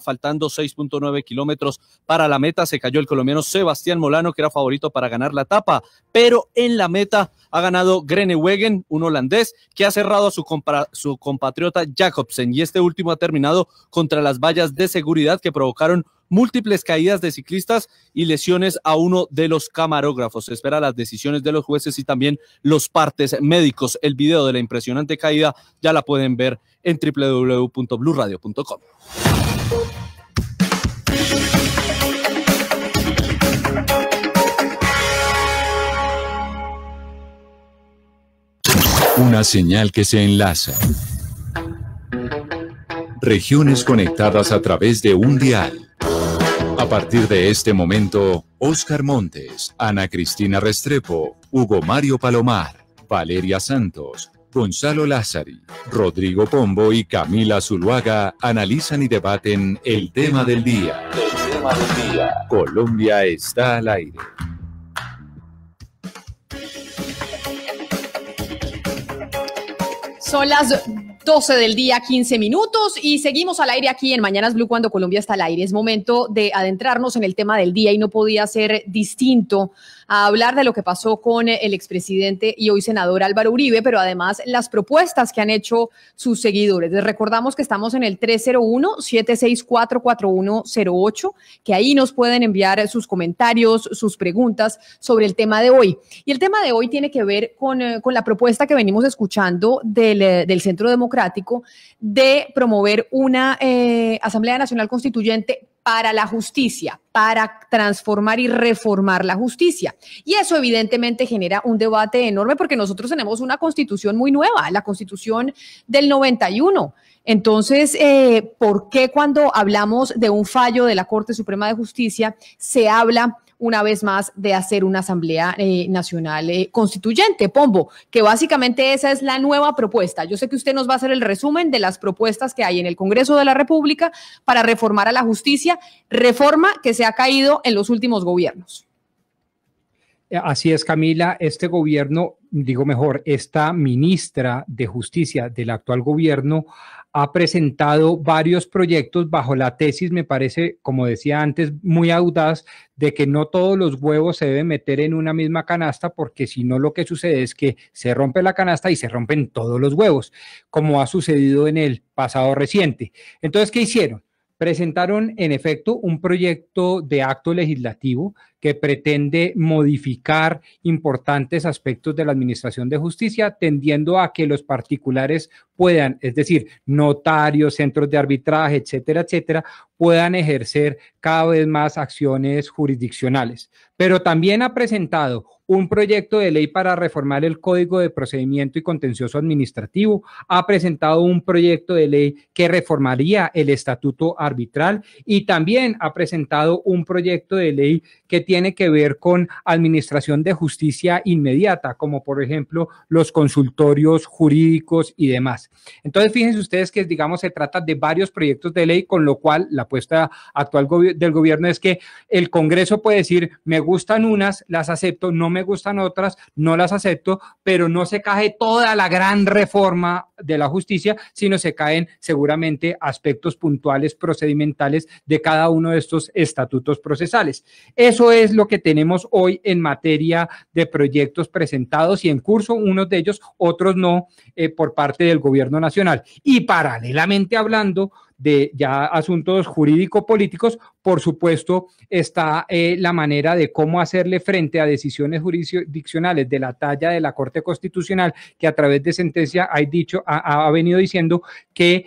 faltando 6.9 kilómetros para la meta, se cayó el colombiano Sebastián Molano, que era favorito para ganar la etapa, pero en la meta ha ganado Groenewegen, un holandés, que ha cerrado a su compatriota Jacobsen, y este último ha terminado contra las vallas de seguridad que provocaron múltiples caídas de ciclistas y lesiones a uno de los camarógrafos. Se espera las decisiones de los jueces y también los partes médicos. El video de la impresionante caída ya la pueden ver en www.bluradio.com. Una señal que se enlaza. Regiones conectadas a través de un dial. A partir de este momento, Óscar Montes, Ana Cristina Restrepo, Hugo Mario Palomar, Valeria Santos, Gonzalo Lázari, Rodrigo Pombo y Camila Zuluaga analizan y debaten el tema del día. El tema del día. Colombia está al aire. Son las 12 del día, 15 minutos, y seguimos al aire aquí en Mañanas Blue cuando Colombia está al aire. Es momento de adentrarnos en el tema del día y no podía ser distinto a hablar de lo que pasó con el expresidente y hoy senador Álvaro Uribe, pero además las propuestas que han hecho sus seguidores. Les recordamos que estamos en el 301-764-4108, que ahí nos pueden enviar sus comentarios, sus preguntas sobre el tema de hoy. Y el tema de hoy tiene que ver con la propuesta que venimos escuchando del Centro Democrático de promover una Asamblea Nacional Constituyente para la justicia, para transformar y reformar la justicia. Y eso evidentemente genera un debate enorme porque nosotros tenemos una constitución muy nueva, la constitución del 91. Entonces, ¿por qué cuando hablamos de un fallo de la Corte Suprema de Justicia se habla una vez más de hacer una Asamblea Nacional Constituyente, Pombo? Que básicamente esa es la nueva propuesta. Yo sé que usted nos va a hacer el resumen de las propuestas que hay en el Congreso de la República para reformar a la justicia, reforma que se ha caído en los últimos gobiernos. Así es, Camila, este gobierno, digo mejor, esta ministra de Justicia del actual gobierno ha presentado varios proyectos bajo la tesis, me parece, como decía antes, muy audaz, de que no todos los huevos se deben meter en una misma canasta, porque si no lo que sucede es que se rompe la canasta y se rompen todos los huevos, como ha sucedido en el pasado reciente. Entonces, ¿qué hicieron? Presentaron, en efecto, un proyecto de acto legislativo que pretende modificar importantes aspectos de la administración de justicia, tendiendo a que los particulares puedan, es decir, notarios, centros de arbitraje, etcétera, etcétera, puedan ejercer cada vez más acciones jurisdiccionales. Pero también ha presentado un proyecto de ley para reformar el Código de Procedimiento y Contencioso Administrativo, ha presentado un proyecto de ley que reformaría el estatuto arbitral y también ha presentado un proyecto de ley que tiene que ver con administración de justicia inmediata, como por ejemplo los consultorios jurídicos y demás. Entonces, fíjense ustedes que, digamos, se trata de varios proyectos de ley, con lo cual la apuesta actual del gobierno es que el Congreso puede decir, me gustan unas, las acepto, no me gustan otras, no las acepto, pero no se cae toda la gran reforma de la justicia, sino se caen seguramente aspectos puntuales procedimentales de cada uno de estos estatutos procesales. Eso es lo que tenemos hoy en materia de proyectos presentados y en curso, unos de ellos, otros no, por parte del gobierno nacional. Y paralelamente hablando de ya asuntos jurídico-políticos, por supuesto, está la manera de cómo hacerle frente a decisiones jurisdiccionales de la talla de la Corte Constitucional, que a través de sentencia ha venido diciendo que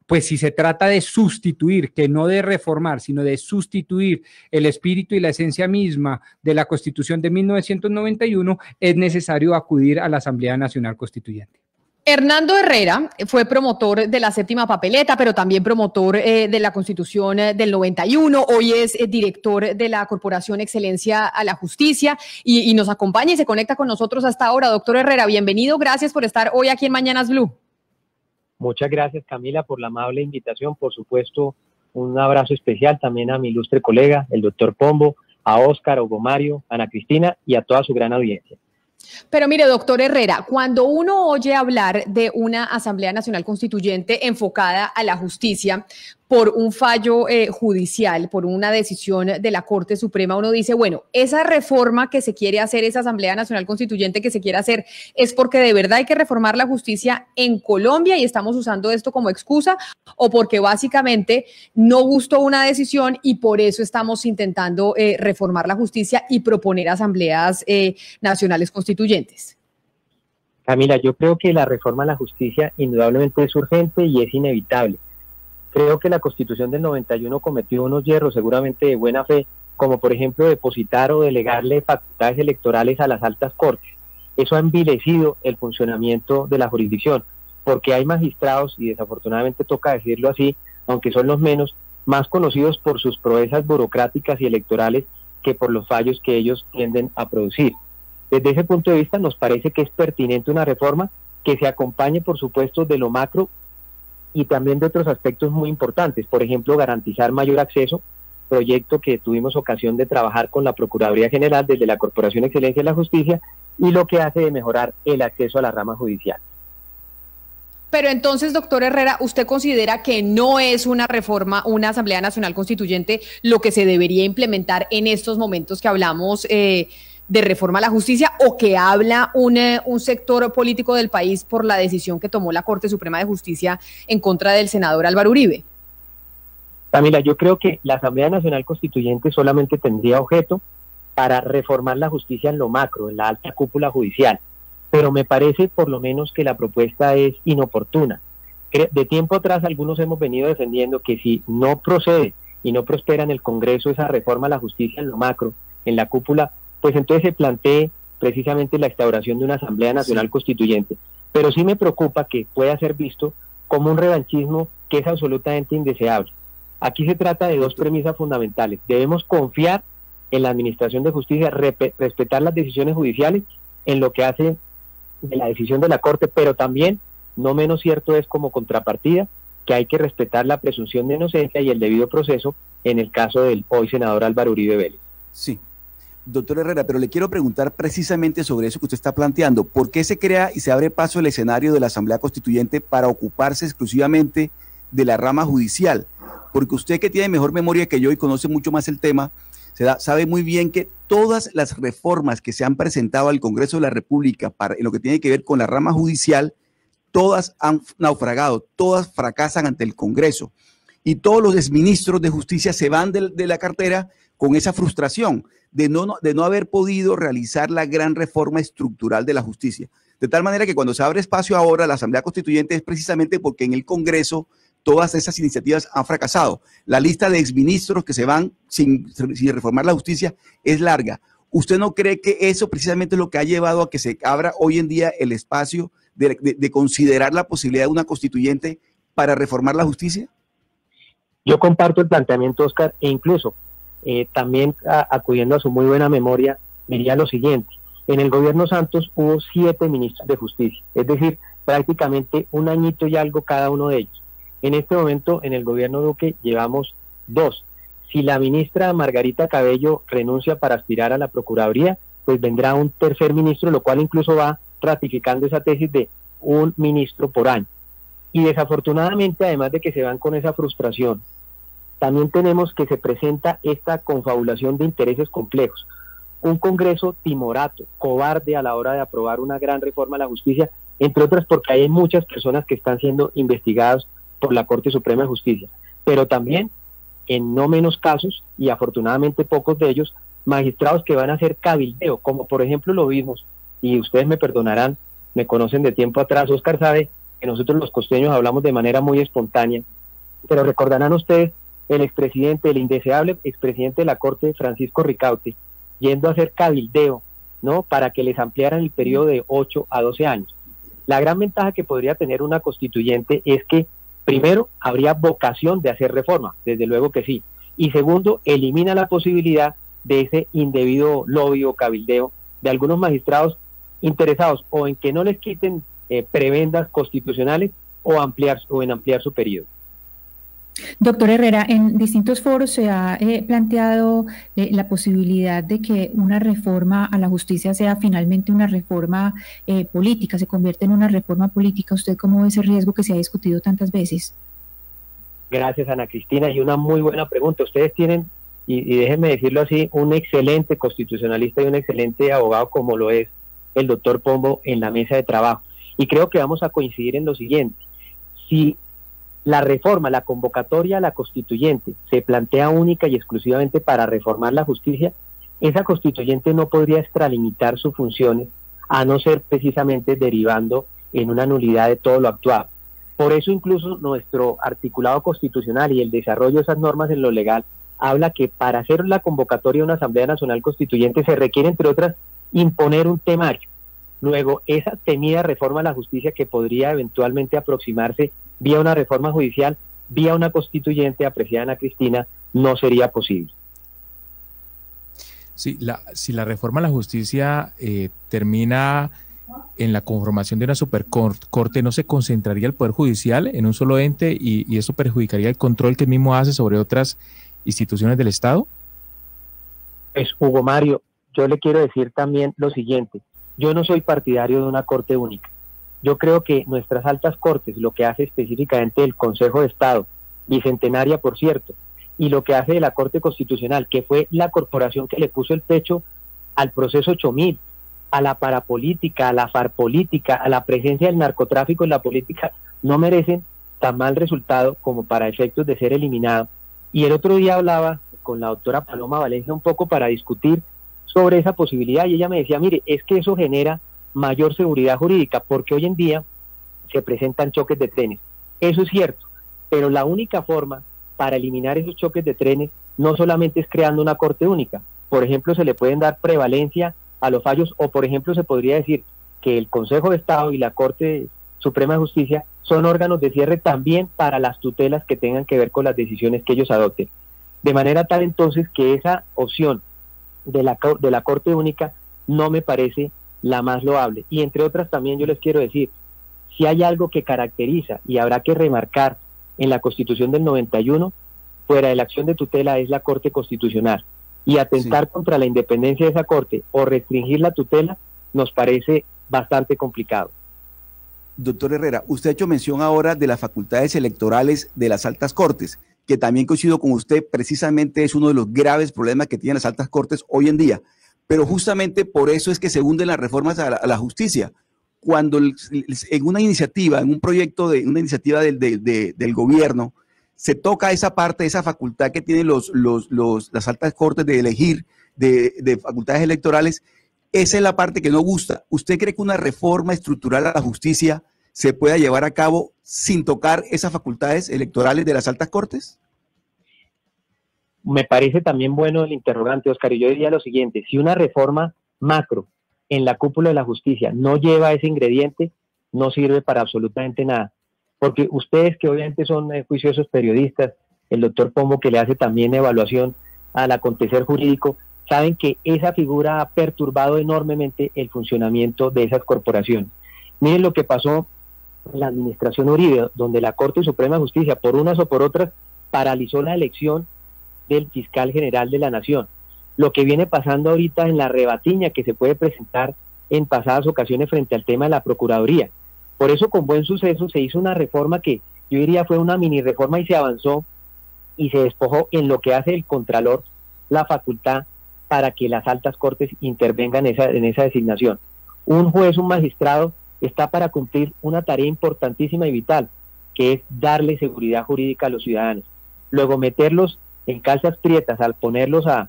pues si se trata de sustituir, que no de reformar, sino de sustituir el espíritu y la esencia misma de la Constitución de 1991, es necesario acudir a la Asamblea Nacional Constituyente. Hernando Herrera fue promotor de la séptima papeleta, pero también promotor de la Constitución del 91. Hoy es director de la Corporación Excelencia a la Justicia y nos acompaña y se conecta con nosotros hasta ahora. Doctor Herrera, bienvenido. Gracias por estar hoy aquí en Mañanas Blue. Muchas gracias, Camila, por la amable invitación. Por supuesto, un abrazo especial también a mi ilustre colega, el doctor Pombo, a Óscar, Hugo Mario, Ana Cristina y a toda su gran audiencia. Pero mire, doctor Herrera, cuando uno oye hablar de una Asamblea Nacional Constituyente enfocada a la justicia, por un fallo judicial, por una decisión de la Corte Suprema, uno dice, bueno, esa reforma que se quiere hacer, esa Asamblea Nacional Constituyente que se quiere hacer, es porque de verdad hay que reformar la justicia en Colombia y estamos usando esto como excusa, o porque básicamente no gustó una decisión y por eso estamos intentando reformar la justicia y proponer asambleas nacionales constituyentes. Camila, yo creo que la reforma a la justicia indudablemente es urgente y es inevitable. Creo que la Constitución del 91 cometió unos hierros seguramente de buena fe, como por ejemplo depositar o delegarle facultades electorales a las altas cortes. Eso ha envilecido el funcionamiento de la jurisdicción, porque hay magistrados, y desafortunadamente toca decirlo así, aunque son los menos, más conocidos por sus proezas burocráticas y electorales que por los fallos que ellos tienden a producir. Desde ese punto de vista nos parece que es pertinente una reforma que se acompañe, por supuesto, de lo macro y también de otros aspectos muy importantes, por ejemplo, garantizar mayor acceso, proyecto que tuvimos ocasión de trabajar con la Procuraduría General desde la Corporación Excelencia de la Justicia, y lo que hace de mejorar el acceso a la rama judicial. Pero entonces, doctor Herrera, ¿usted considera que no es una reforma, una Asamblea Nacional Constituyente lo que se debería implementar en estos momentos que hablamos de reforma a la justicia, o que habla un sector político del país por la decisión que tomó la Corte Suprema de Justicia en contra del senador Álvaro Uribe? Camila, yo creo que la Asamblea Nacional Constituyente solamente tendría objeto para reformar la justicia en lo macro, en la alta cúpula judicial, pero me parece por lo menos que la propuesta es inoportuna. De tiempo atrás algunos hemos venido defendiendo que si no procede y no prospera en el Congreso esa reforma a la justicia en lo macro, en la cúpula, pues entonces se plantee precisamente la instauración de una Asamblea Nacional Constituyente. Pero sí me preocupa que pueda ser visto como un revanchismo que es absolutamente indeseable. Aquí se trata de dos premisas fundamentales. Debemos confiar en la Administración de Justicia, respetar las decisiones judiciales en lo que hace de la decisión de la Corte, pero también, no menos cierto es como contrapartida, que hay que respetar la presunción de inocencia y el debido proceso en el caso del hoy senador Álvaro Uribe Vélez. Sí. Doctor Herrera, pero le quiero preguntar precisamente sobre eso que usted está planteando. ¿Por qué se crea y se abre paso el escenario de la Asamblea Constituyente para ocuparse exclusivamente de la rama judicial? Porque usted, que tiene mejor memoria que yo y conoce mucho más el tema, sabe muy bien que todas las reformas que se han presentado al Congreso de la República en lo que tiene que ver con la rama judicial, todas han naufragado, todas fracasan ante el Congreso. Y todos los exministros de justicia se van de la cartera con esa frustración de no haber podido realizar la gran reforma estructural de la justicia. De tal manera que cuando se abre espacio ahora a la Asamblea Constituyente es precisamente porque en el Congreso todas esas iniciativas han fracasado. La lista de exministros que se van sin reformar la justicia es larga. ¿Usted no cree que eso precisamente es lo que ha llevado a que se abra hoy en día el espacio de considerar la posibilidad de una constituyente para reformar la justicia? Yo comparto el planteamiento, Oscar, e incluso también acudiendo a su muy buena memoria, diría lo siguiente: en el gobierno Santos hubo 7 ministros de justicia, es decir, prácticamente un añito y algo cada uno de ellos. En este momento, en el gobierno Duque, llevamos 2. Si la ministra Margarita Cabello renuncia para aspirar a la Procuraduría, pues vendrá un tercer ministro, lo cual incluso va ratificando esa tesis de un ministro por año. Y desafortunadamente, además de que se van con esa frustración, también tenemos que se presenta esta confabulación de intereses complejos. Un Congreso timorato, cobarde a la hora de aprobar una gran reforma a la justicia, entre otras porque hay muchas personas que están siendo investigadas por la Corte Suprema de Justicia, pero también, en no menos casos, y afortunadamente pocos de ellos, magistrados que van a hacer cabildeo, como por ejemplo lo vimos, y ustedes me perdonarán, me conocen de tiempo atrás, Oscar sabe que nosotros los costeños hablamos de manera muy espontánea, pero recordarán ustedes el expresidente, el indeseable expresidente de la Corte, Francisco Ricaurte, yendo a hacer cabildeo, ¿no?, para que les ampliaran el periodo de 8 a 12 años. La gran ventaja que podría tener una constituyente es que, primero, habría vocación de hacer reforma, desde luego que sí, y segundo, elimina la posibilidad de ese indebido lobby o cabildeo de algunos magistrados interesados o en que no les quiten prebendas constitucionales o en ampliar su periodo. Doctor Herrera, en distintos foros se ha planteado la posibilidad de que una reforma a la justicia sea finalmente una reforma política, se convierte en una reforma política. ¿Usted cómo ve ese riesgo que se ha discutido tantas veces? Gracias, Ana Cristina, y una muy buena pregunta. Ustedes tienen, y déjenme decirlo así, un excelente constitucionalista y un excelente abogado como lo es el doctor Pombo en la mesa de trabajo. Y creo que vamos a coincidir en lo siguiente. Si la reforma, la convocatoria a la constituyente se plantea única y exclusivamente para reformar la justicia, esa constituyente no podría extralimitar sus funciones a no ser precisamente derivando en una nulidad de todo lo actuado. Por eso incluso nuestro articulado constitucional y el desarrollo de esas normas en lo legal habla que para hacer la convocatoria de una Asamblea Nacional Constituyente se requiere, entre otras, imponer un temario. Luego, esa temida reforma a la justicia que podría eventualmente aproximarse vía una reforma judicial, vía una constituyente, apreciada Ana Cristina, no sería posible. Sí, si la reforma a la justicia termina en la conformación de una supercorte, ¿no se concentraría el Poder Judicial en un solo ente y eso perjudicaría el control que el mismo hace sobre otras instituciones del Estado? Pues, Hugo Mario, yo le quiero decir también lo siguiente. Yo no soy partidario de una corte única. Yo creo que nuestras altas cortes, lo que hace específicamente el Consejo de Estado, bicentenaria por cierto, y lo que hace de la Corte Constitucional, que fue la corporación que le puso el pecho al proceso 8000, a la parapolítica, a la farpolítica, a la presencia del narcotráfico en la política, no merecen tan mal resultado como para efectos de ser eliminado. Y el otro día hablaba con la doctora Paloma Valencia un poco para discutir sobre esa posibilidad y ella me decía, mire, es que eso genera mayor seguridad jurídica porque hoy en día se presentan choques de trenes. Eso es cierto, pero la única forma para eliminar esos choques de trenes no solamente es creando una corte única. Por ejemplo, se le pueden dar prevalencia a los fallos o, por ejemplo, se podría decir que el Consejo de Estado y la Corte Suprema de Justicia son órganos de cierre también para las tutelas que tengan que ver con las decisiones que ellos adopten. De manera tal entonces que esa opción de la Corte Única no me parece la más loable. Y entre otras también yo les quiero decir, si hay algo que caracteriza y habrá que remarcar en la Constitución del 91, fuera de la acción de tutela es la Corte Constitucional. Y atentar contra la independencia de esa Corte o restringir la tutela nos parece bastante complicado. Doctor Herrera, usted ha hecho mención ahora de las facultades electorales de las altas cortes, que también coincido con usted, precisamente es uno de los graves problemas que tienen las altas cortes hoy en día. Pero justamente por eso es que se hunden las reformas a la justicia. Cuando en una iniciativa, en un proyecto de una iniciativa del gobierno, se toca esa parte, esa facultad que tienen las altas cortes de elegir de facultades electorales, esa es la parte que no gusta. ¿Usted cree que una reforma estructural a la justicia se pueda llevar a cabo sin tocar esas facultades electorales de las altas cortes? Me parece también bueno el interrogante, Oscar, y yo diría lo siguiente, si una reforma macro en la cúpula de la justicia no lleva ese ingrediente, no sirve para absolutamente nada. Porque ustedes que obviamente son juiciosos periodistas, el doctor Pombo que le hace también evaluación al acontecer jurídico, saben que esa figura ha perturbado enormemente el funcionamiento de esas corporaciones. Miren lo que pasó en la administración Uribe, donde la Corte Suprema de Justicia, por unas o por otras, paralizó la elección del fiscal general de la Nación. Lo que viene pasando ahorita en la rebatiña que se puede presentar en pasadas ocasiones frente al tema de la Procuraduría. Por eso, con buen suceso, se hizo una reforma que yo diría fue una mini reforma y se avanzó y se despojó en lo que hace el Contralor la facultad para que las altas cortes intervengan en esa designación. Un juez, un magistrado, está para cumplir una tarea importantísima y vital, que es darle seguridad jurídica a los ciudadanos. Luego meterlos en calzas prietas al ponerlos a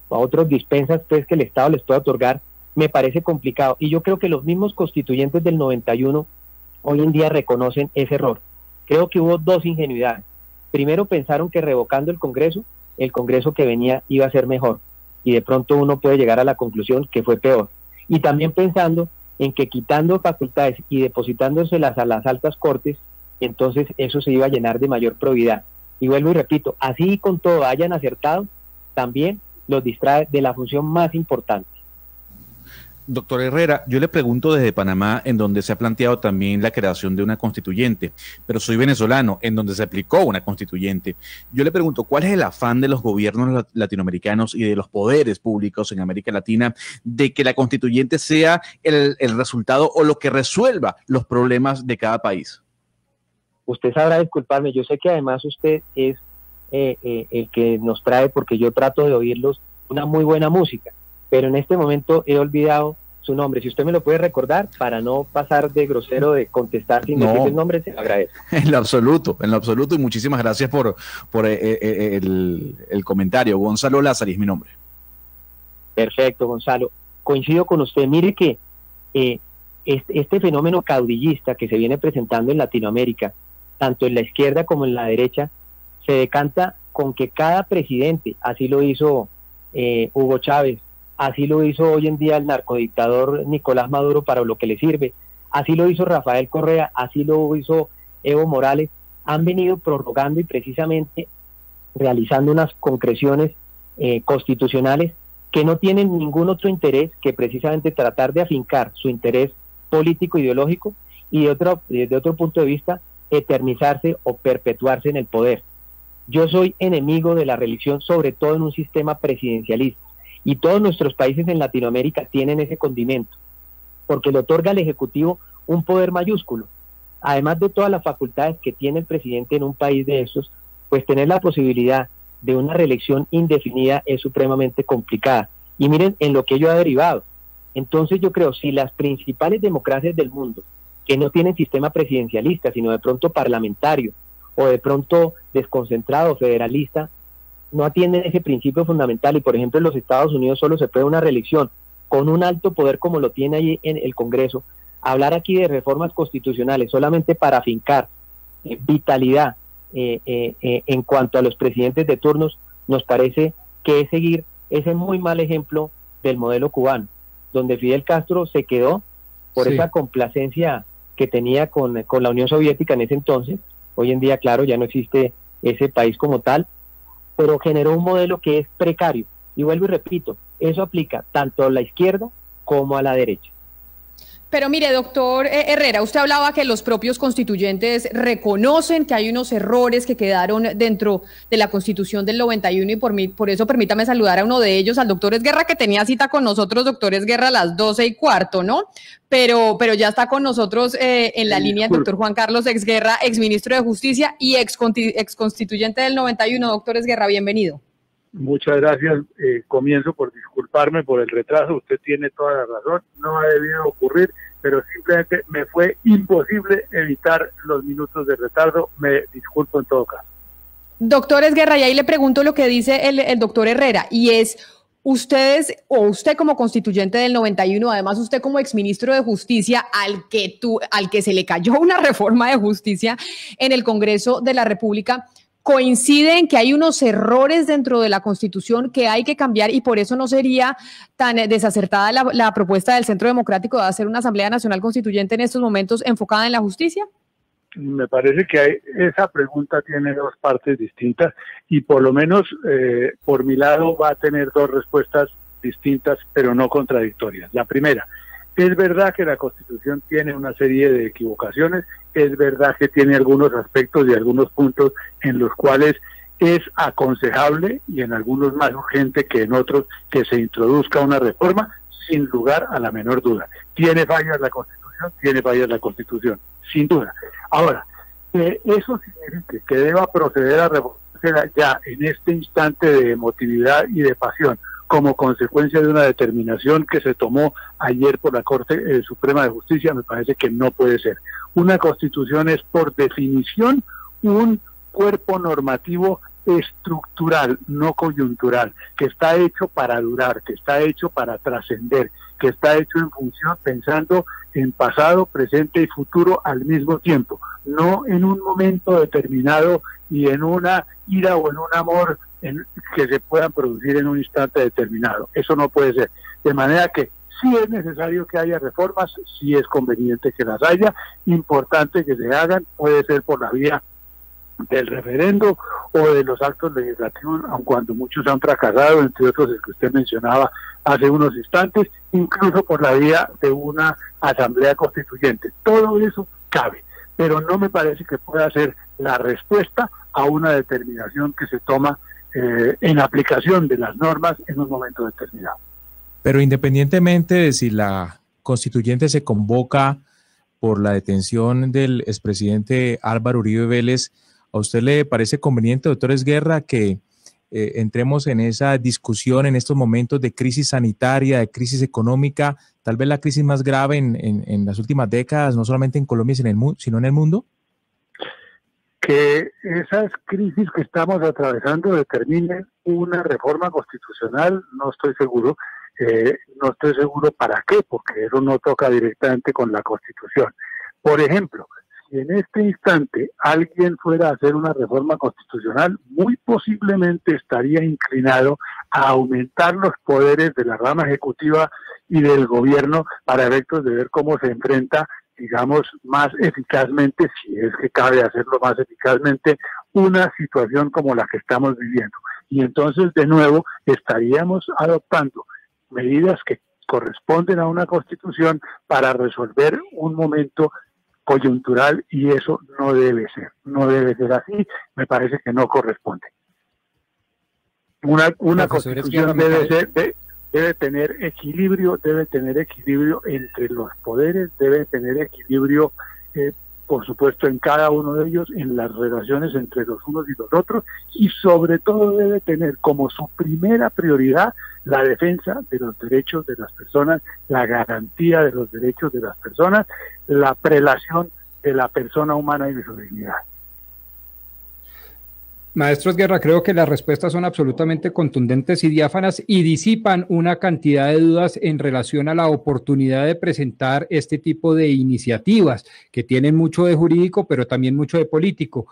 otros dispensas pues, que el Estado les pueda otorgar, me parece complicado. Y yo creo que los mismos constituyentes del 91 hoy en día reconocen ese error. Creo que hubo dos ingenuidades. Primero pensaron que revocando el Congreso que venía iba a ser mejor. Y de pronto uno puede llegar a la conclusión que fue peor. Y también pensando en que quitando facultades y depositándoselas a las altas cortes, entonces eso se iba a llenar de mayor probidad. Y vuelvo y repito, así con todo hayan acertado, también los distrae de la función más importante. Doctor Herrera, yo le pregunto desde Panamá, en donde se ha planteado también la creación de una constituyente, pero soy venezolano, en donde se aplicó una constituyente. Yo le pregunto, ¿cuál es el afán de los gobiernos latinoamericanos y de los poderes públicos en América Latina de que la constituyente sea el resultado o lo que resuelva los problemas de cada país? usted sabrá disculparme, yo sé que además usted es el que nos trae, porque yo trato de oírlos, una muy buena música, pero en este momento he olvidado su nombre. Si usted me lo puede recordar para no pasar de grosero de contestar sin decir el nombre, se lo agradezco. En lo absoluto, y muchísimas gracias por el comentario. Gonzalo Lázaro es mi nombre. Perfecto, Gonzalo. Coincido con usted. Mire que este fenómeno caudillista que se viene presentando en Latinoamérica, tanto en la izquierda como en la derecha, se decanta con que cada presidente, así lo hizo Hugo Chávez, así lo hizo hoy en día el narcodictador Nicolás Maduro para lo que le sirve, así lo hizo Rafael Correa, así lo hizo Evo Morales, han venido prorrogando y precisamente realizando unas concreciones constitucionales que no tienen ningún otro interés que precisamente tratar de afincar su interés político ideológico y desde otro punto de vista eternizarse o perpetuarse en el poder. Yo soy enemigo de la reelección, sobre todo en un sistema presidencialista, y todos nuestros países en Latinoamérica tienen ese condimento, porque le otorga al Ejecutivo un poder mayúsculo. Además de todas las facultades que tiene el presidente en un país de estos, pues tener la posibilidad de una reelección indefinida es supremamente complicada. Y miren en lo que ello ha derivado. Entonces yo creo, si las principales democracias del mundo, que no tienen sistema presidencialista, sino de pronto parlamentario, o de pronto desconcentrado, federalista, no atienden ese principio fundamental, y por ejemplo en los Estados Unidos solo se puede una reelección con un alto poder como lo tiene allí en el Congreso. Hablar aquí de reformas constitucionales solamente para afincar vitalidad en cuanto a los presidentes de turnos, nos parece que es seguir ese muy mal ejemplo del modelo cubano, donde Fidel Castro se quedó por esa complacencia que tenía con la Unión Soviética en ese entonces. Hoy en día, claro, ya no existe ese país como tal, pero generó un modelo que es precario. Y vuelvo y repito, eso aplica tanto a la izquierda como a la derecha. Pero mire, doctor Herrera, usted hablaba que los propios constituyentes reconocen que hay unos errores que quedaron dentro de la Constitución del 91 y por eso permítame saludar a uno de ellos, al doctor Esguerra, que tenía cita con nosotros, doctor Esguerra, a las 12:15, ¿no? Pero ya está con nosotros en la línea el doctor Juan Carlos Esguerra, exministro de Justicia y exconstituyente del 91. Doctor Esguerra, bienvenido. Muchas gracias. Comienzo por disculparme por el retraso. Usted tiene toda la razón. No ha debido ocurrir, pero simplemente me fue imposible evitar los minutos de retardo. Me disculpo en todo caso. Doctor Esguerra, y ahí le pregunto lo que dice el doctor Herrera, y es, usted como constituyente del 91, además usted como exministro de Justicia, al que se le cayó una reforma de justicia en el Congreso de la República, coincide en que hay unos errores dentro de la Constitución que hay que cambiar y por eso no sería tan desacertada la propuesta del Centro Democrático de hacer una Asamblea Nacional Constituyente en estos momentos enfocada en la justicia. Me parece que esa pregunta tiene dos partes distintas y por lo menos por mi lado va a tener dos respuestas distintas pero no contradictorias. La primera, es verdad que la Constitución tiene una serie de equivocaciones, es verdad que tiene algunos aspectos y algunos puntos en los cuales es aconsejable y en algunos más urgente que en otros que se introduzca una reforma, sin lugar a la menor duda. ¿Tiene fallas la Constitución? Tiene fallas la Constitución, sin duda. Ahora, eso significa que deba proceder a reformarla ya en este instante de emotividad y de pasión, como consecuencia de una determinación que se tomó ayer por la Corte Suprema de Justicia, me parece que no puede ser. Una Constitución es por definición un cuerpo normativo estructural, no coyuntural, que está hecho para durar, que está hecho para trascender, que está hecho en función pensando en pasado, presente y futuro al mismo tiempo, no en un momento determinado y en una ira o en un amor que se puedan producir en un instante determinado. Eso no puede ser. De manera que sí es necesario que haya reformas, sí es conveniente que las haya, importante que se hagan, puede ser por la vía del referendo o de los actos legislativos, aun cuando muchos han fracasado, entre otros el que usted mencionaba hace unos instantes, incluso por la vía de una asamblea constituyente. Todo eso cabe, pero no me parece que pueda ser la respuesta a una determinación que se toma en aplicación de las normas en un momento determinado. Pero independientemente de si la constituyente se convoca por la detención del expresidente Álvaro Uribe Vélez. ¿A usted le parece conveniente, doctor Esguerra, que entremos en esa discusión en estos momentos de crisis sanitaria, de crisis económica, tal vez la crisis más grave en las últimas décadas, no solamente en Colombia, sino en el mundo? Que esas crisis que estamos atravesando determinen una reforma constitucional, no estoy seguro. No estoy seguro para qué, porque eso no toca directamente con la Constitución. Por ejemplo, si en este instante alguien fuera a hacer una reforma constitucional, muy posiblemente estaría inclinado a aumentar los poderes de la rama ejecutiva y del gobierno para efectos de ver cómo se enfrenta, digamos, más eficazmente, si es que cabe hacerlo más eficazmente, una situación como la que estamos viviendo. Y entonces, de nuevo, estaríamos adoptando medidas que corresponden a una constitución para resolver un momento coyuntural, y eso no debe ser así, me parece que no corresponde. Una constitución debe tener equilibrio entre los poderes, debe tener equilibrio, por supuesto, en cada uno de ellos, en las relaciones entre los unos y los otros, y sobre todo debe tener como su primera prioridad la defensa de los derechos de las personas, la garantía de los derechos de las personas, la prelación de la persona humana y de su dignidad. Maestro Esguerra, creo que las respuestas son absolutamente contundentes y diáfanas y disipan una cantidad de dudas en relación a la oportunidad de presentar este tipo de iniciativas que tienen mucho de jurídico, pero también mucho de político.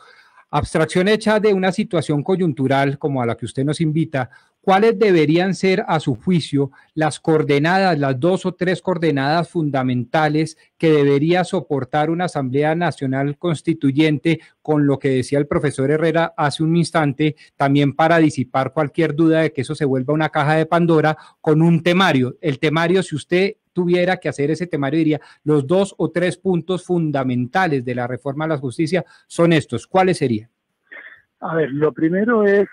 Abstracción hecha de una situación coyuntural como a la que usted nos invita, ¿cuáles deberían ser, a su juicio, las coordenadas, las 2 o 3 coordenadas fundamentales que debería soportar una Asamblea Nacional Constituyente, con lo que decía el profesor Herrera hace un instante, también para disipar cualquier duda de que eso se vuelva una caja de Pandora, con un temario? El temario, si usted tuviera que hacer ese temario, diría, los 2 o 3 puntos fundamentales de la reforma a la justicia son estos. ¿Cuáles serían? A ver, lo primero es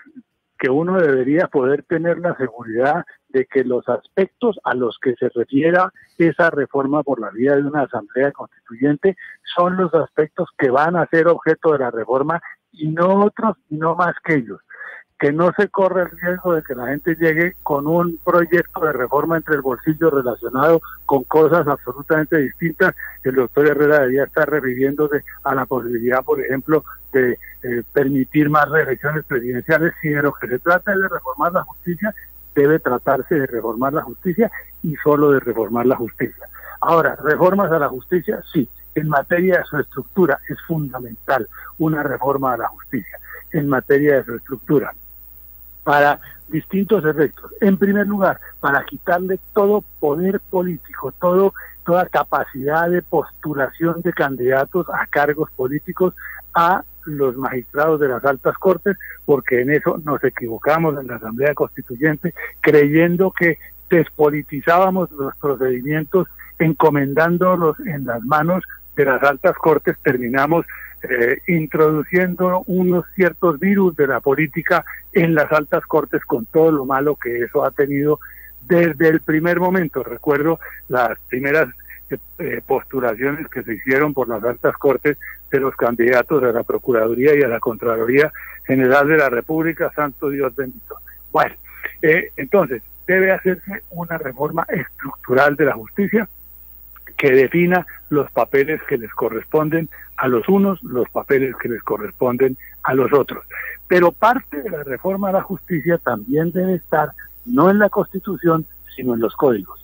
que uno debería poder tener la seguridad de que los aspectos a los que se refiera esa reforma por la vía de una asamblea constituyente son los aspectos que van a ser objeto de la reforma y no otros y no más que ellos. Que no se corre el riesgo de que la gente llegue con un proyecto de reforma entre el bolsillo relacionado con cosas absolutamente distintas. El doctor Herrera debería estar refiriéndose a la posibilidad, por ejemplo, de permitir más reelecciones presidenciales. Si de lo que se trata es de reformar la justicia, debe tratarse de reformar la justicia y solo de reformar la justicia. Ahora, reformas a la justicia, sí. En materia de su estructura es fundamental una reforma a la justicia. En materia de su estructura, para distintos efectos. En primer lugar, para quitarle todo poder político, toda capacidad de postulación de candidatos a cargos políticos a los magistrados de las altas cortes, porque en eso nos equivocamos en la Asamblea Constituyente, creyendo que despolitizábamos los procedimientos, encomendándolos en las manos de las altas cortes. Terminamos introduciendo unos ciertos virus de la política en las altas cortes, con todo lo malo que eso ha tenido desde el primer momento. Recuerdo las primeras postulaciones que se hicieron por las altas cortes de los candidatos a la Procuraduría y a la Contraloría General de la República, santo Dios bendito. Bueno, entonces debe hacerse una reforma estructural de la justicia que defina los papeles que les corresponden a los unos, los papeles que les corresponden a los otros. Pero parte de la reforma a la justicia también debe estar no en la Constitución, sino en los códigos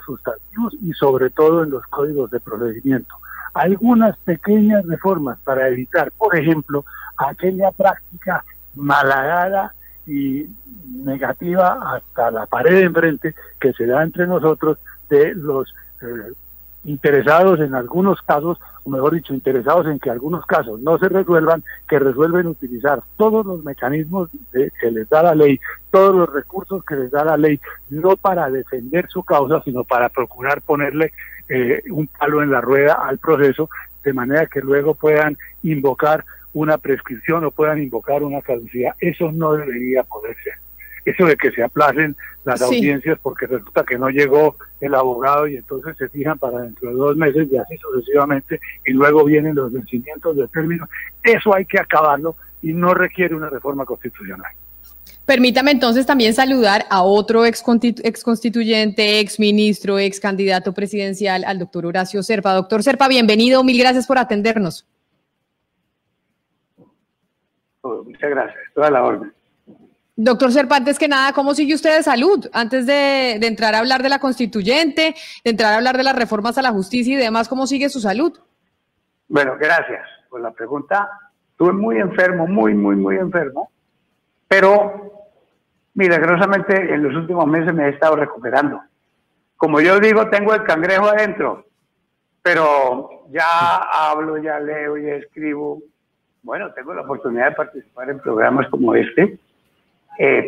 sustantivos y sobre todo en los códigos de procedimiento. Algunas pequeñas reformas para evitar, por ejemplo, aquella práctica malhadada y negativa hasta la pared de enfrente que se da entre nosotros de los interesados en algunos casos, o mejor dicho, interesados en que algunos casos no se resuelvan, que resuelven utilizar todos los mecanismos que les da la ley, todos los recursos que les da la ley, no para defender su causa, sino para procurar ponerle un palo en la rueda al proceso, de manera que luego puedan invocar una prescripción o puedan invocar una caducidad. Eso no debería poder ser. eso de que se aplacen las Sí. audiencias porque resulta que no llegó el abogado y entonces se fijan para dentro de 2 meses y así sucesivamente, y luego vienen los vencimientos de término. Eso hay que acabarlo y no requiere una reforma constitucional. Permítame entonces también saludar a otro ex constituyente, ex ministro, ex candidato presidencial, al doctor Horacio Serpa. Doctor Serpa, bienvenido, mil gracias por atendernos. Muchas gracias, toda la orden. Doctor Serpa, antes que nada, ¿cómo sigue usted de salud? Antes de entrar a hablar de la constituyente, de entrar a hablar de las reformas a la justicia y demás, ¿cómo sigue su salud? Bueno, gracias por la pregunta. Estuve muy enfermo, muy enfermo, pero milagrosamente en los últimos meses me he estado recuperando. Como yo digo, tengo el cangrejo adentro, pero ya hablo, ya leo, ya escribo. Bueno, tengo la oportunidad de participar en programas como este.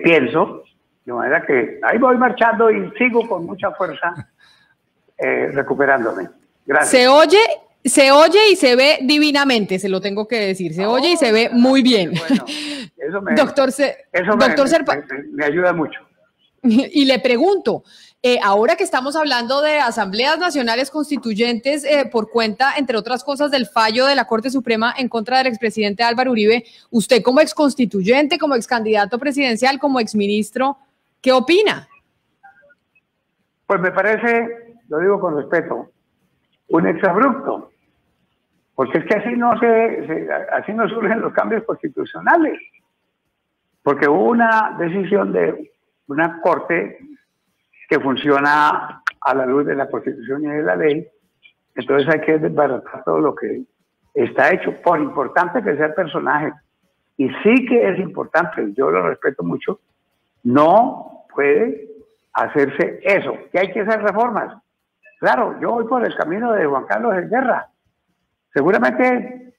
Pienso, de manera que ahí voy marchando y sigo con mucha fuerza recuperándome. Gracias. Se oye y se ve divinamente, se lo tengo que decir. Se oye y se ve muy bien. Bueno, eso Doctor Serpa, me ayuda mucho. Y le pregunto, ahora que estamos hablando de asambleas nacionales constituyentes por cuenta, entre otras cosas, del fallo de la Corte Suprema en contra del expresidente Álvaro Uribe, usted como exconstituyente, como excandidato presidencial, como exministro, ¿qué opina? Pues me parece, lo digo con respeto, un exabrupto, porque es que así no surgen los cambios constitucionales, porque hubo una decisión de una corte que funciona a la luz de la Constitución y de la ley, entonces hay que desbaratar todo lo que está hecho, por importante que sea el personaje, y sí que es importante, yo lo respeto mucho, no puede hacerse eso, que hay que hacer reformas. Claro, yo voy por el camino de Juan Carlos de Guerra, seguramente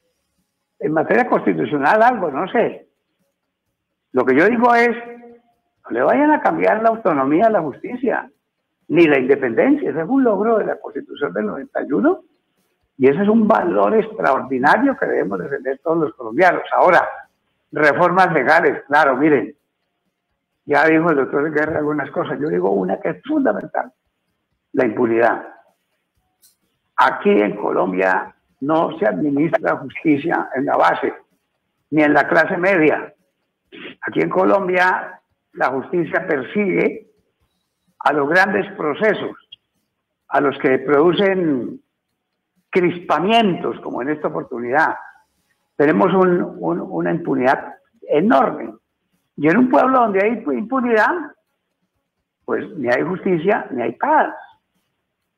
en materia constitucional algo, no sé. Lo que yo digo es, no le vayan a cambiar la autonomía a la justicia, ni la independencia. Ese es un logro de la Constitución del 91 y ese es un valor extraordinario que debemos defender todos los colombianos. Ahora, reformas legales, claro, miren, ya dijo el doctor Guerra algunas cosas, yo digo una que es fundamental, la impunidad. Aquí en Colombia no se administra justicia en la base, ni en la clase media. Aquí en Colombia la justicia persigue a los grandes procesos, a los que producen crispamientos, como en esta oportunidad. Tenemos una impunidad enorme. Y en un pueblo donde hay impunidad, pues ni hay justicia, ni hay paz.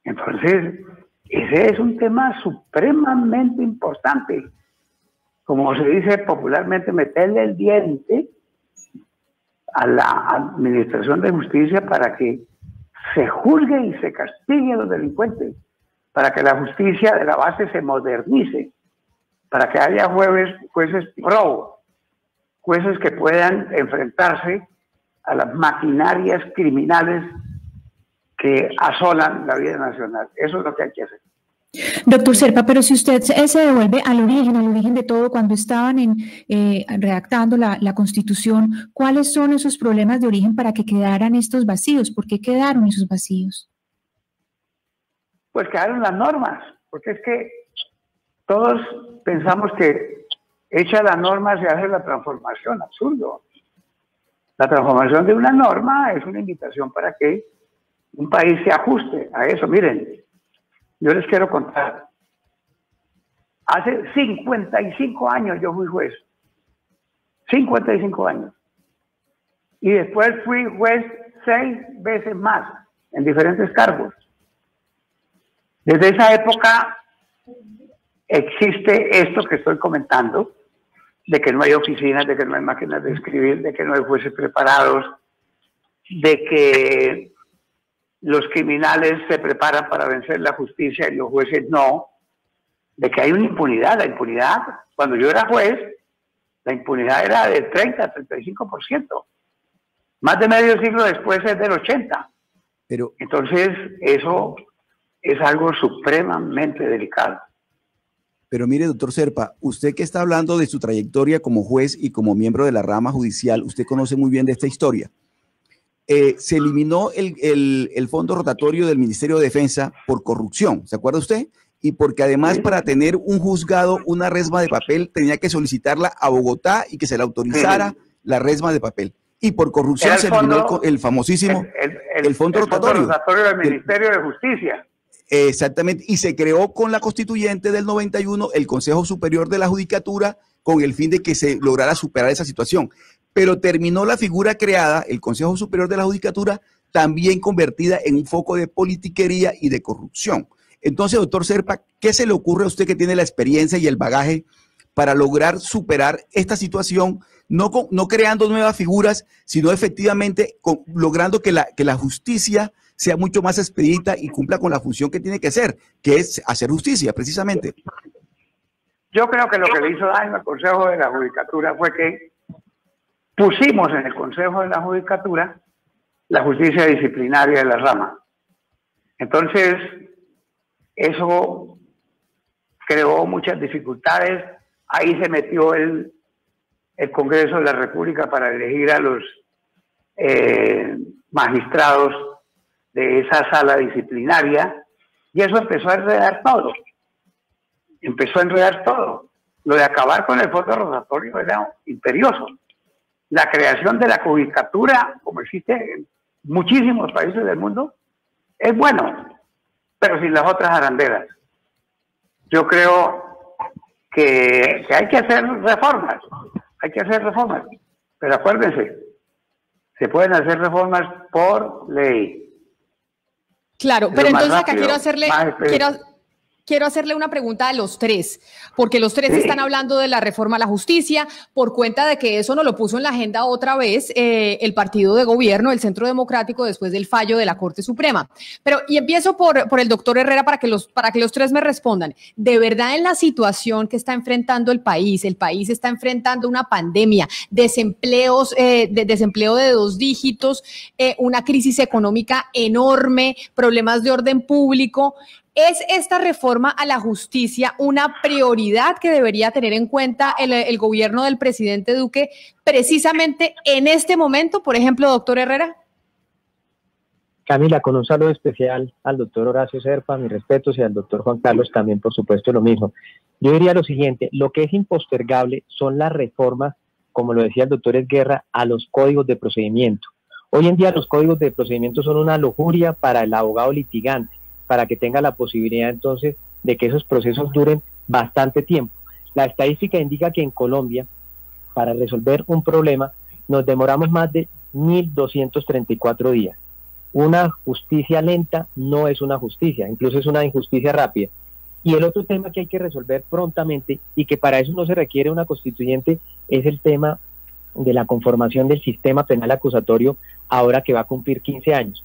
Entonces, ese es un tema supremamente importante. Como se dice popularmente, meterle el diente a la administración de justicia para que se juzgue y se castigue a los delincuentes, para que la justicia de la base se modernice, para que haya jueces pro, jueces que puedan enfrentarse a las maquinarias criminales que asolan la vida nacional. Eso es lo que hay que hacer. Doctor Serpa, pero si usted se devuelve al origen de todo, cuando estaban redactando la Constitución, ¿cuáles son esos problemas de origen para que quedaran estos vacíos? ¿Por qué quedaron esos vacíos? Pues quedaron las normas, porque es que todos pensamos que hecha la norma se hace la transformación, absurdo. La transformación de una norma es una invitación para que un país se ajuste a eso. Miren, yo les quiero contar. Hace 55 años yo fui juez. 55 años. Y después fui juez 6 veces más, en diferentes cargos. Desde esa época existe esto que estoy comentando, de que no hay oficinas, de que no hay máquinas de escribir, de que no hay jueces preparados, de que los criminales se preparan para vencer la justicia y los jueces no, de que hay una impunidad. La impunidad, cuando yo era juez, la impunidad era del 30-35%. Más de medio siglo después es del 80%. Pero, entonces, eso es algo supremamente delicado. Pero mire, doctor Serpa, usted que está hablando de su trayectoria como juez y como miembro de la rama judicial, usted conoce muy bien de esta historia. se eliminó el fondo rotatorio del Ministerio de Defensa por corrupción, ¿se acuerda usted? Y porque además para tener un juzgado, una resma de papel, tenía que solicitarla a Bogotá y que se le autorizara la resma de papel. Y por corrupción se eliminó el famosísimo el fondo rotatorio del Ministerio de Justicia. Exactamente, y se creó con la constituyente del 91 el Consejo Superior de la Judicatura con el fin de que se lograra superar esa situación. Pero terminó la figura creada, el Consejo Superior de la Judicatura, también convertida en un foco de politiquería y de corrupción. Entonces, doctor Zerpa, ¿qué se le ocurre a usted que tiene la experiencia y el bagaje para lograr superar esta situación, no creando nuevas figuras, sino efectivamente logrando que la justicia sea mucho más expedita y cumpla con la función que tiene que ser, que es hacer justicia, precisamente? Yo creo que lo que le hizo daño al Consejo de la Judicatura fue que pusimos en el Consejo de la Judicatura la justicia disciplinaria de la rama. Entonces, eso creó muchas dificultades. Ahí se metió el Congreso de la República para elegir a los magistrados de esa sala disciplinaria, y eso empezó a enredar todo. Lo de acabar con el fondo rotatorio era imperioso. La creación de la judicatura, como existe en muchísimos países del mundo, es bueno, pero sin las otras arandelas. Yo creo que hay que hacer reformas, pero acuérdense, se pueden hacer reformas por ley. Claro, pero entonces acá quiero hacerle una pregunta a los tres, porque los tres están hablando de la reforma a la justicia por cuenta de que eso no lo puso en la agenda otra vez el partido de gobierno, el Centro Democrático, después del fallo de la Corte Suprema. Y empiezo por el doctor Herrera para que los tres me respondan. De verdad, en la situación que está enfrentando el país está enfrentando una pandemia, desempleo de 2 dígitos, una crisis económica enorme, problemas de orden público. ¿Es esta reforma a la justicia una prioridad que debería tener en cuenta el gobierno del presidente Duque precisamente en este momento, por ejemplo, doctor Herrera? Camila, con un saludo especial al doctor Horacio Zerpa, mis respetos, y al doctor Juan Carlos también, por supuesto, lo mismo. Yo diría lo siguiente: lo que es impostergable son las reformas, como lo decía el doctor Esguerra, a los códigos de procedimiento. Hoy en día los códigos de procedimiento son una lujuria para el abogado litigante, para que tenga la posibilidad entonces de que esos procesos duren bastante tiempo. La estadística indica que en Colombia, para resolver un problema, nos demoramos más de 1.234 días. Una justicia lenta no es una justicia, incluso es una injusticia rápida. Y el otro tema que hay que resolver prontamente, y que para eso no se requiere una constituyente, es el tema de la conformación del sistema penal acusatorio, ahora que va a cumplir 15 años.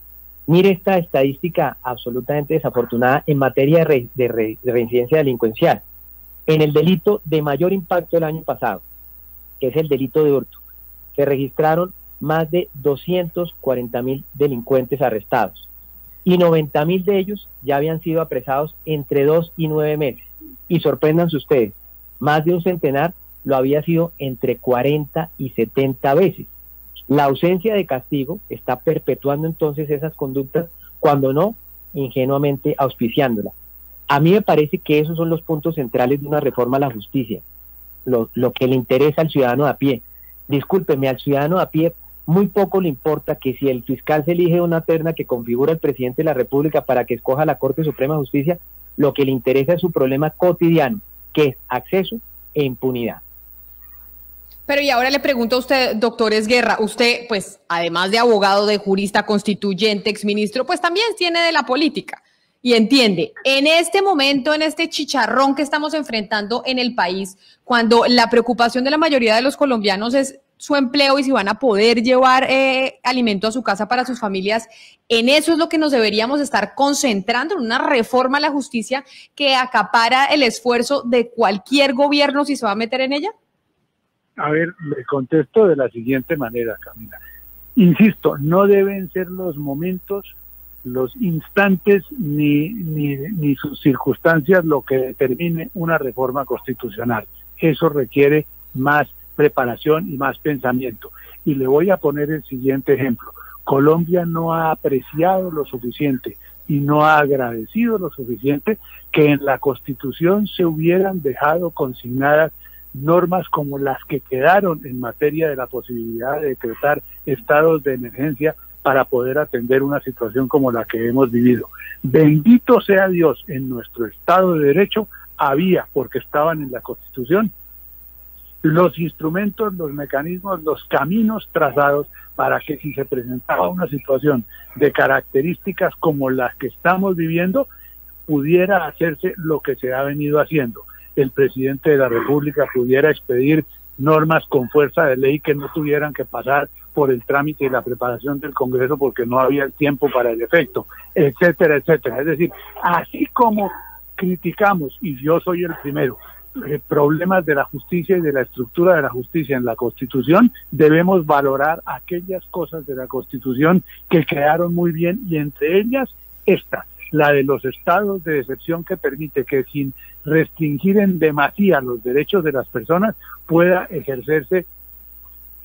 Mire esta estadística absolutamente desafortunada en materia de reincidencia delincuencial. En el delito de mayor impacto del año pasado, que es el delito de hurto, se registraron más de 240.000 delincuentes arrestados y 90.000 de ellos ya habían sido apresados entre 2 y 9 meses. Y sorpréndanse ustedes, más de un centenar lo había sido entre 40 y 70 veces. La ausencia de castigo está perpetuando entonces esas conductas, cuando no, ingenuamente auspiciándolas. A mí me parece que esos son los puntos centrales de una reforma a la justicia, lo que le interesa al ciudadano de a pie. Discúlpeme, al ciudadano de a pie muy poco le importa que si el fiscal se elige una terna que configura el presidente de la República para que escoja la Corte Suprema de Justicia, lo que le interesa es su problema cotidiano, que es acceso e impunidad. Pero y ahora le pregunto a usted, doctor Esguerra, usted, pues, además de abogado, de jurista, constituyente, exministro, pues también tiene de la política y entiende, en este momento, en este chicharrón que estamos enfrentando en el país, cuando la preocupación de la mayoría de los colombianos es su empleo y si van a poder llevar alimento a su casa para sus familias, en eso es lo que nos deberíamos estar concentrando, en una reforma a la justicia que acapara el esfuerzo de cualquier gobierno si se va a meter en ella. A ver, le contesto de la siguiente manera, Camila. Insisto, no deben ser los momentos, los instantes, ni sus circunstancias lo que determine una reforma constitucional. Eso requiere más preparación y más pensamiento. Y le voy a poner el siguiente ejemplo. Colombia no ha apreciado lo suficiente y no ha agradecido lo suficiente que en la Constitución se hubieran dejado consignadas normas como las que quedaron en materia de la posibilidad de decretar estados de emergencia para poder atender una situación como la que hemos vivido. Bendito sea Dios, en nuestro Estado de Derecho había, porque estaban en la Constitución, los instrumentos, los mecanismos, los caminos trazados para que si se presentaba una situación de características como las que estamos viviendo, pudiera hacerse lo que se ha venido haciendo. El presidente de la República pudiera expedir normas con fuerza de ley que no tuvieran que pasar por el trámite y la preparación del Congreso porque no había el tiempo para el efecto, etcétera, etcétera. Es decir, así como criticamos, y yo soy el primero, problemas de la justicia y de la estructura de la justicia en la Constitución, debemos valorar aquellas cosas de la Constitución que quedaron muy bien, y entre ellas esta, la de los estados de excepción, que permite que sin restringir en demasía los derechos de las personas pueda ejercerse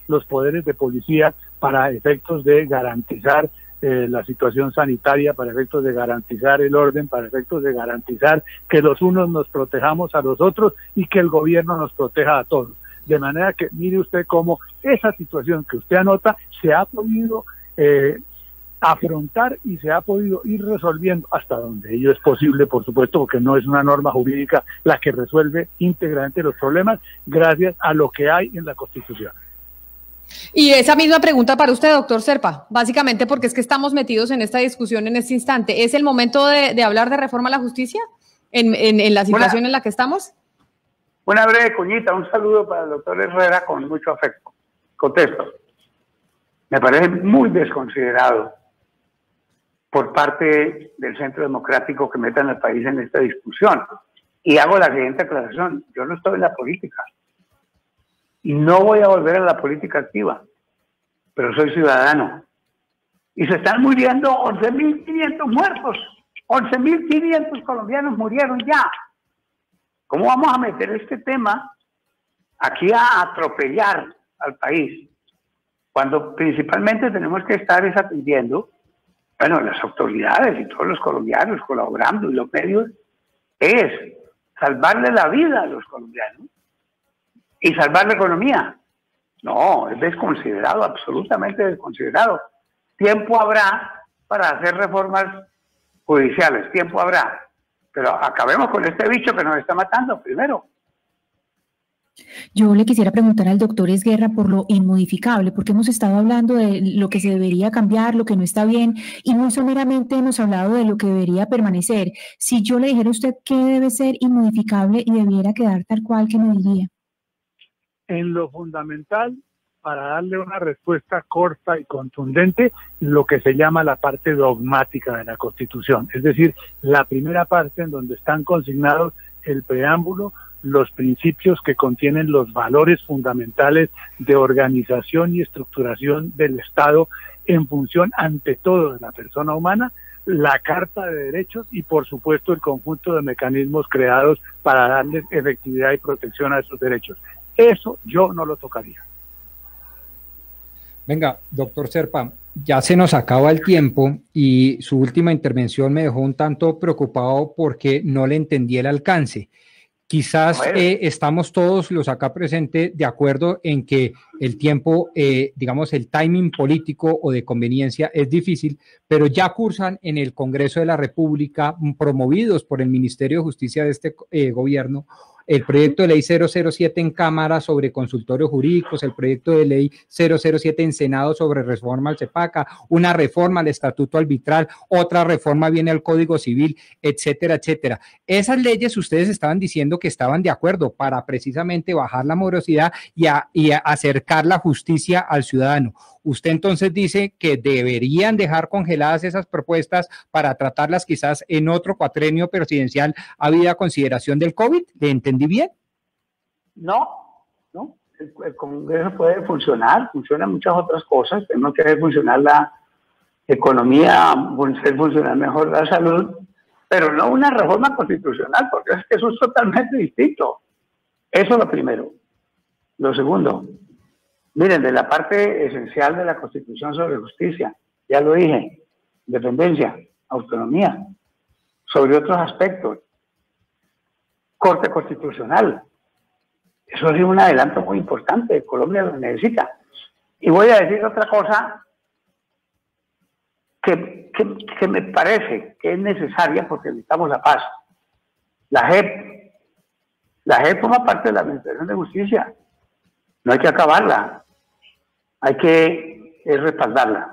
los poderes de policía para efectos de garantizar la situación sanitaria, para efectos de garantizar el orden, para efectos de garantizar que los unos nos protejamos a los otros y que el gobierno nos proteja a todos. De manera que mire usted cómo esa situación que usted anota se ha podido afrontar y se ha podido ir resolviendo hasta donde ello es posible, por supuesto, porque no es una norma jurídica la que resuelve íntegramente los problemas, gracias a lo que hay en la Constitución. Y esa misma pregunta para usted, doctor Zerpa, básicamente porque es que estamos metidos en esta discusión en este instante. ¿Es el momento de hablar de reforma a la justicia en la situación en la que estamos? Una breve cuñita, un saludo para el doctor Herrera con mucho afecto. Contesto. Me parece muy desconsiderado por parte del Centro Democrático que metan al país en esta discusión. Y hago la siguiente aclaración. Yo no estoy en la política. Y no voy a volver a la política activa, pero soy ciudadano. Y se están muriendo 11.500 muertos. 11.500 colombianos murieron ya. ¿Cómo vamos a meter este tema aquí a atropellar al país? Cuando principalmente tenemos que estar atendiendo, bueno, las autoridades y todos los colombianos colaborando y los medios, es salvarle la vida a los colombianos y salvar la economía. No, es desconsiderado, absolutamente desconsiderado. Tiempo habrá para hacer reformas judiciales, tiempo habrá. Pero acabemos con este bicho que nos está matando primero. Yo le quisiera preguntar al doctor Esguerra por lo inmodificable, porque hemos estado hablando de lo que se debería cambiar, lo que no está bien, y muy someramente hemos hablado de lo que debería permanecer. Si yo le dijera a usted qué debe ser inmodificable y debiera quedar tal cual, ¿qué me diría? En lo fundamental, para darle una respuesta corta y contundente, lo que se llama la parte dogmática de la Constitución, es decir, la primera parte en donde están consignados el preámbulo, los principios que contienen los valores fundamentales de organización y estructuración del Estado en función ante todo de la persona humana, la Carta de Derechos y por supuesto el conjunto de mecanismos creados para darles efectividad y protección a esos derechos. Eso yo no lo tocaría. Venga, doctor Zerpa, ya se nos acaba el tiempo y su última intervención me dejó un tanto preocupado porque no le entendí el alcance. Quizás estamos todos los acá presentes de acuerdo en que el tiempo, digamos, el timing político o de conveniencia es difícil, pero ya cursan en el Congreso de la República, promovidos por el Ministerio de Justicia de este gobierno, el proyecto de ley 007 en Cámara sobre consultorios jurídicos, el proyecto de ley 007 en Senado sobre reforma al CEPACA, una reforma al Estatuto Arbitral, otra reforma viene al Código Civil, etcétera, etcétera. Esas leyes ustedes estaban diciendo que estaban de acuerdo para precisamente bajar la morosidad y acercar la justicia al ciudadano. Usted entonces dice que deberían dejar congeladas esas propuestas para tratarlas quizás en otro cuatrenio presidencial habida consideración del COVID. ¿Le entendí bien? No. El Congreso puede funcionan muchas otras cosas. Tenemos que hacer funcionar la economía, hacer funcionar mejor la salud, pero no una reforma constitucional, porque es que eso es totalmente distinto. Eso es lo primero. Lo segundo, miren, de la parte esencial de la Constitución sobre justicia, ya lo dije, independencia, autonomía, sobre otros aspectos, Corte Constitucional. Eso es un adelanto muy importante, Colombia lo necesita. Y voy a decir otra cosa que me parece que es necesaria porque necesitamos la paz. La JEP forma parte de la Administración de Justicia. No hay que acabarla, hay que respaldarla.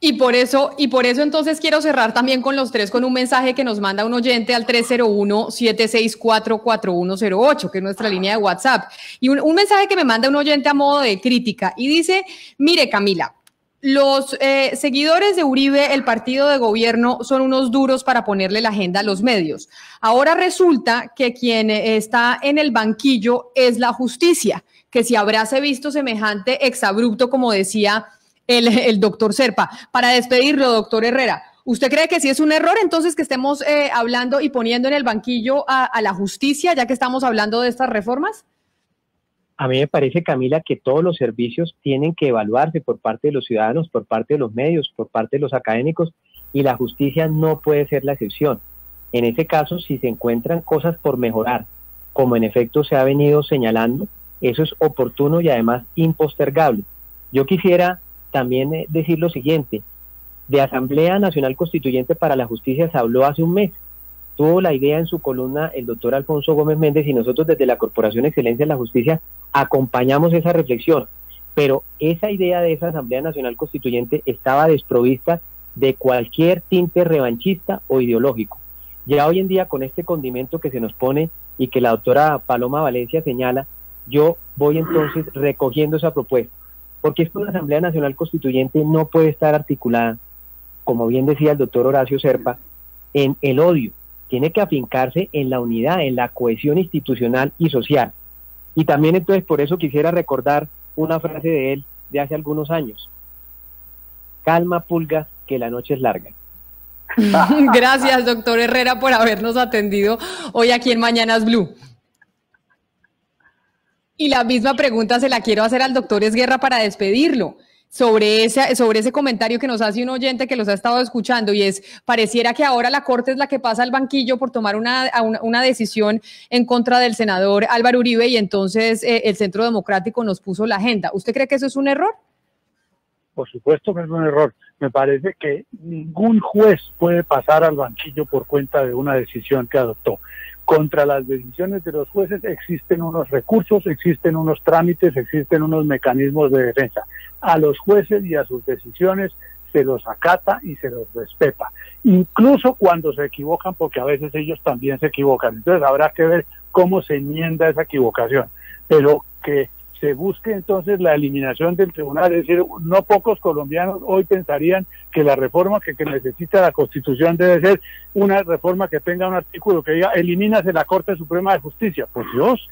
Y por eso entonces quiero cerrar también con los tres con un mensaje que nos manda un oyente al 301-764-4108, que es nuestra línea de WhatsApp. Y un mensaje que me manda un oyente a modo de crítica y dice, mire Camila, los seguidores de Uribe, el partido de gobierno, son unos duros para ponerle la agenda a los medios. Ahora resulta que quien está en el banquillo es la justicia, que si habráse visto semejante exabrupto, como decía el doctor Serpa. Para despedirlo, doctor Herrera, ¿usted cree que sí es un error entonces que estemos hablando y poniendo en el banquillo a la justicia, ya que estamos hablando de estas reformas? A mí me parece, Camila, que todos los servicios tienen que evaluarse por parte de los ciudadanos, por parte de los medios, por parte de los académicos, y la justicia no puede ser la excepción. En ese caso, si se encuentran cosas por mejorar, como en efecto se ha venido señalando, eso es oportuno y además impostergable. Yo quisiera también decir lo siguiente: de Asamblea Nacional Constituyente para la Justicia se habló hace un mes. Tuvo la idea en su columna el doctor Alfonso Gómez Méndez, y nosotros desde la Corporación Excelencia en la Justicia acompañamos esa reflexión. Pero esa idea de esa Asamblea Nacional Constituyente estaba desprovista de cualquier tinte revanchista o ideológico. Ya hoy en día, con este condimento que se nos pone y que la doctora Paloma Valencia señala, yo voy entonces recogiendo esa propuesta. Porque es que una Asamblea Nacional Constituyente no puede estar articulada, como bien decía el doctor Horacio Serpa, en el odio. Tiene que afincarse en la unidad, en la cohesión institucional y social. Y también entonces por eso quisiera recordar una frase de él de hace algunos años: calma, pulgas, que la noche es larga. Gracias, doctor Herrera, por habernos atendido hoy aquí en Mañanas Blue. Y la misma pregunta se la quiero hacer al doctor Esguerra para despedirlo, sobre ese comentario que nos hace un oyente que los ha estado escuchando, y es, pareciera que ahora la Corte es la que pasa al banquillo por tomar una decisión en contra del senador Álvaro Uribe, y entonces el Centro Democrático nos puso la agenda. ¿Usted cree que eso es un error? Por supuesto que es un error. Me parece que ningún juez puede pasar al banquillo por cuenta de una decisión que adoptó. Contra las decisiones de los jueces existen unos recursos, existen unos trámites, existen unos mecanismos de defensa. A los jueces y a sus decisiones se los acata y se los respeta, incluso cuando se equivocan, porque a veces ellos también se equivocan. Entonces habrá que ver cómo se enmienda esa equivocación, pero que se busque entonces la eliminación del tribunal. Es decir, no pocos colombianos hoy pensarían que la reforma que necesita la Constitución debe ser una reforma que tenga un artículo que diga elimínase la Corte Suprema de Justicia. Por Dios.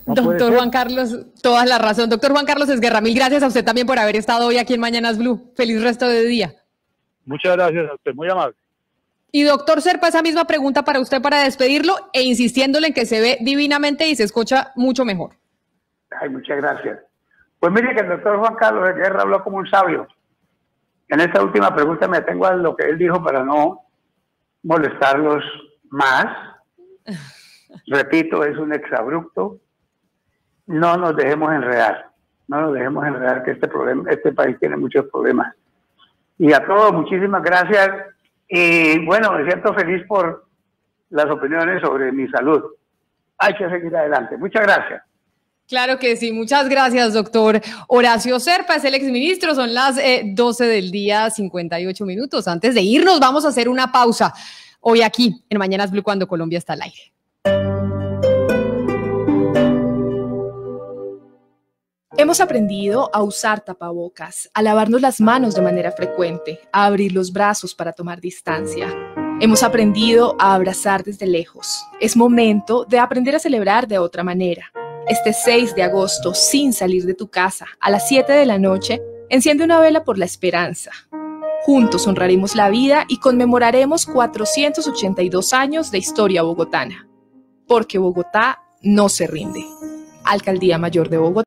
No, doctor Juan Carlos, toda la razón. Doctor Juan Carlos Esguerra, mil gracias a usted también por haber estado hoy aquí en Mañanas Blue. Feliz resto de día. Muchas gracias a usted, muy amable. Y doctor Serpa, esa misma pregunta para usted para despedirlo, e insistiéndole en que se ve divinamente y se escucha mucho mejor. Ay, muchas gracias. Pues mire que el doctor Juan Carlos Esguerra habló como un sabio. En esta última pregunta me atengo a lo que él dijo para no molestarlos más. Repito, es un exabrupto. No nos dejemos enredar. No nos dejemos enredar, que este país tiene muchos problemas. Y a todos, muchísimas gracias. Y bueno, me siento feliz por las opiniones sobre mi salud. Hay que seguir adelante. Muchas gracias. Claro que sí, muchas gracias, doctor Horacio Serpa, es el exministro. Son las 12 del día, 58 minutos. Antes de irnos, vamos a hacer una pausa hoy aquí en Mañanas Blue, cuando Colombia está al aire. Hemos aprendido a usar tapabocas, a lavarnos las manos de manera frecuente, a abrir los brazos para tomar distancia. Hemos aprendido a abrazar desde lejos. Es momento de aprender a celebrar de otra manera. Este 6 de agosto, sin salir de tu casa, a las 7 de la noche, enciende una vela por la esperanza. Juntos honraremos la vida y conmemoraremos 482 años de historia bogotana. Porque Bogotá no se rinde. Alcaldía Mayor de Bogotá.